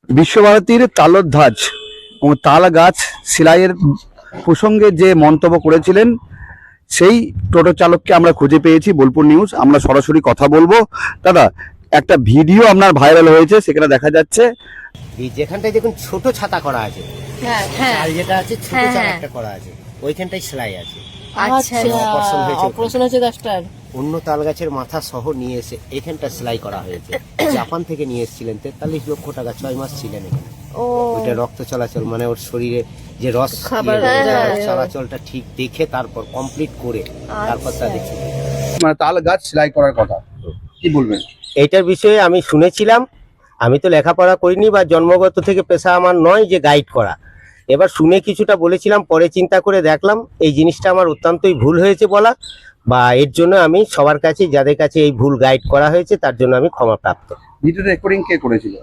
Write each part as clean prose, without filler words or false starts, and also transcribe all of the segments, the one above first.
বিশ্বভারতীর তালধ্বজ ও তাল গাছ সেলাইয়ের প্রসঙ্গে যে মন্তব্য করেছিলেন সেই টোটো চালককে আমরা খুঁজে পেয়েছি। বোলপুর নিউজ, আমরা সরাসরি কথা বলবো। দাদা, একটা ভিডিও আপনার ভাইরাল হয়েছে, সেখানে দেখা যাচ্ছে এই যেখানটায় দেখুন ছোট ছাতা করা আছে, আর যেটা আছে ছোট চাল একটা করা আছে, ওইখানটায় সেলাই আছে। অপারেশন হয়েছে গাছটার। অন্য তাল গাছের মাথা সহ নিয়ে এসে এখানটা সেলাই করা হয়েছে। জাপান থেকে নিয়ে এসেছিলেন, 43 লক্ষ টাকা, 6 মাস ছিলেন এখানে। ওইটা রক্ত চলাচল মানে ওর শরীরে যে রস চলাচলটা ঠিক দেখে তারপর কমপ্লিট করে তারপর তাদের মানে তাল গাছ সেলাই করার কথা, কি বলবেন? এইটার বিষয়ে আমি শুনেছিলাম। আমি তো লেখাপড়া করিনি বা জন্মগত থেকে পেশা আমার নয় যে গাইড করা। এবার শুনে কিছুটা বলেছিলাম, পরে চিন্তা করে দেখলাম এই জিনিসটা আমার অত্যন্তই ভুল হয়েছে বলা, বা এর জন্য আমি সবার কাছে, যাদের কাছে এই ভুল গাইড করা হয়েছে তার জন্য আমি ক্ষমা প্রাপ্ত। ভিডিও রেকর্ডিং কে করেছিল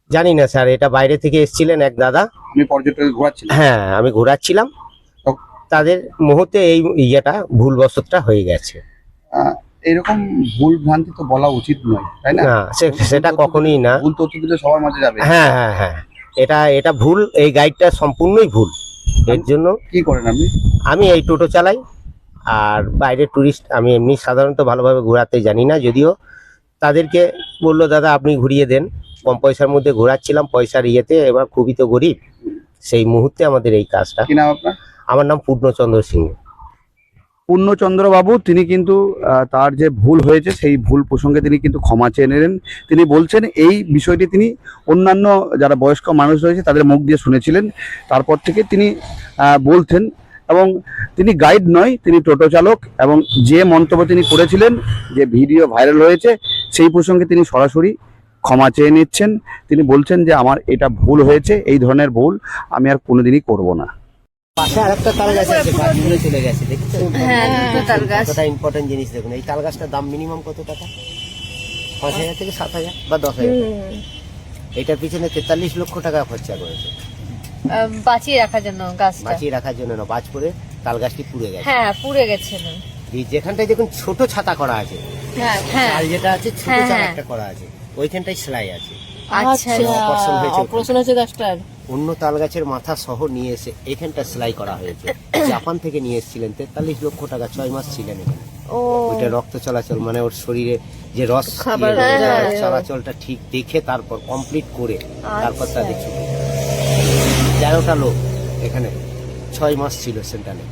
জানি না স্যার, এটা বাইরে থেকে এসেছিলেন এক দাদা। আমি পর্যটক ঘোরাচ্ছিলাম। হ্যাঁ, আমি ঘোরাচ্ছিলাম, তাদের মুহূর্তে এই ইয়েটা ভুলবশতটা হয়ে গেছে। এরকম ভুল ভ্রান্তি তো বলা উচিত নয়, তাই না? না, সেটা কখনোই না। ভুল তথ্য দিলে সবার মাঝে যাবে। হ্যাঁ হ্যাঁ হ্যাঁ, এটা ভুল, এই গাইডটা সম্পূর্ণই ভুল। এর জন্য কি করেন আপনি? আমি এই টোটো চালাই, আর বাইরে টুরিস্ট আমি এমনি সাধারণত ভালোভাবে ঘোরাতে জানি না। যদিও তাদেরকে বললো দাদা আপনি ঘুরিয়ে দেন, কম পয়সার মধ্যে ঘোরাচ্ছিলাম, পয়সার ইয়েতে। এবার খুবই তো গরিব, সেই মুহূর্তে আমাদের এই কাজটা। কি নাম আপনার? আমার নাম পূর্ণচন্দ্র সিংহ। পূর্ণচন্দ্র বাবু, তিনি কিন্তু তার যে ভুল হয়েছে সেই ভুল প্রসঙ্গে তিনি কিন্তু ক্ষমা চেয়ে নিলেন। তিনি বলছেন এই বিষয়টি তিনি অন্যান্য যারা বয়স্ক মানুষ রয়েছে তাদের মুখ দিয়ে শুনেছিলেন, তারপর থেকে তিনি বলছেন। এবং তিনি গাইড নয়, তিনি টোটো চালক। এবং যে মন্তব্য তিনি করেছিলেন, যে ভিডিও ভাইরাল হয়েছে, সেই প্রসঙ্গে তিনি সরাসরি ক্ষমা চেয়ে নিচ্ছেন। তিনি বলছেন যে আমার এটা ভুল হয়েছে, এই ধরনের ভুল আমি আর কোনোদিনই করব না। পাশে আরেকটা তাল গাছ আছে, গাছ ঘুরে চলে গেছে, দেখেছেন? হ্যাঁ, দুটো তাল গাছ। কতটা ইম্পর্টেন্ট জিনিস দেখুন। এই তাল গাছটার দাম মিনিমাম কত টাকা? 5,000 থেকে 7,000 বা 10,000। এটার পিছনে 43 লক্ষ টাকা খরচা করেছে বাঁচিয়ে রাখার জন্য গাছটা। বাঁচিয়ে রাখার জন্য না, বাজ পড়ে তাল গাছটি পুড়ে গেছে। হ্যাঁ, পুড়ে গেছে না। এই যেখানটায় দেখুন ছোট ছাতা করা আছে, আর যেটা আছে ছোট চাল একটা করা আছে, ওইখানটায় সেলাই আছে। অপারেশন হয়েছে গাছটার। অন্য তাল গাছের মাথা সহ নিয়ে এসে এখানটা সেলাই করা হয়েছে। জাপান থেকে নিয়ে এসেছিলেন, 43 লক্ষ টাকা, 6 মাস ছিলেন এখানে। ওইটা রক্ত চলাচল মানে ওর শরীরে যে রস চলাচলটা ঠিক দেখে তারপর কমপ্লিট করে তারপর তাদের ছুটি। 13টা লোক এখানে 6 মাস ছিল সেন্টারে।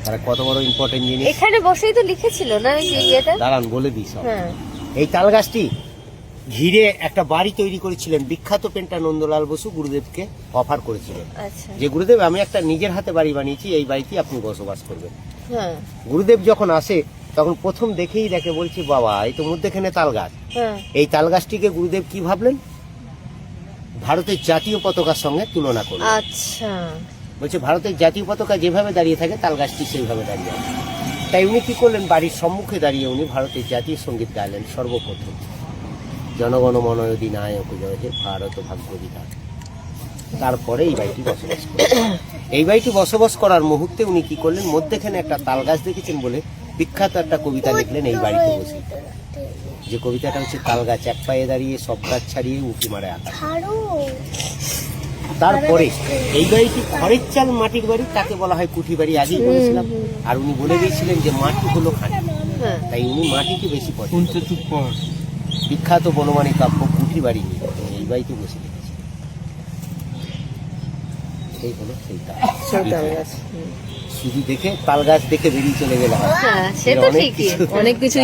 তারা কত বড় ইম্পর্টেন্ট জিনিস এখানে বসেই তো লিখেছিল না এটা। দাঁড়ান বলে দিই সব। এই তাল গাছটি ঘিরে একটা বাড়ি তৈরি করেছিলেন বিখ্যাত পেন্টার নন্দলাল বসু, গুরুদেবকে অফার করেছিলেন যে গুরুদেব আমি একটা নিজের হাতে বাড়ি বানিয়েছি, এই বাড়িতে আপনি বসবাস করবেন। গুরুদেব যখন আসে তখন প্রথম দেখেই দেখে, বলছি বাবা এই তো মধ্যেখানে তাল গাছ। এই তাল গাছটিকে গুরুদেব কি ভাবলেন, ভারতের জাতীয় পতাকার সঙ্গে তুলনা করলেন। বলছে ভারতের জাতীয় পতাকা যেভাবে দাঁড়িয়ে থাকে তাল গাছটি সেইভাবে দাঁড়িয়ে আছে। তাই উনি কি করলেন, বাড়ির সম্মুখে দাঁড়িয়ে উনি ভারতের জাতীয় সঙ্গীত গাইলেন সর্বপ্রথম, জনগণ মন অধিনায়ক জয় হে ভারত ভাগ্য বিধাতা। তারপরে এই বাড়িটি বসবাস করলেন। এই বাড়িটি বসবাস করার মুহূর্তে উনি কি করলেন, মধ্যেখানে একটা তাল গাছ দেখেছেন বলে বিখ্যাত একটা কবিতা লিখলেন এই বাড়িতে বসে। যে কবিতাটা হচ্ছে, তাল গাছ এক পায়ে দাঁড়িয়ে সব গাছ ছাড়িয়ে উঁকি মারে আকাশ। তারপরে এই বাড়িটি খড়ের চাল মাটির বাড়ি, তাকে বলা হয় কুঠি বাড়ি, আগেই বলেছিলাম। আর উনি বলে দিয়েছিলেন যে মাটি হলো খাঁটি, তাই উনি মাটিকে বেশি পছন্দ করেন। বিখ্যাত বনমালী কাব্য কুঠি বাড়ি নিয়ে এই বাড়িতে বসে রেখেছে। এই হলো সেই তাল গাছ। শুধু দেখে তাল গাছ দেখে বেরিয়ে চলে গেলে হয়, অনেক কিছু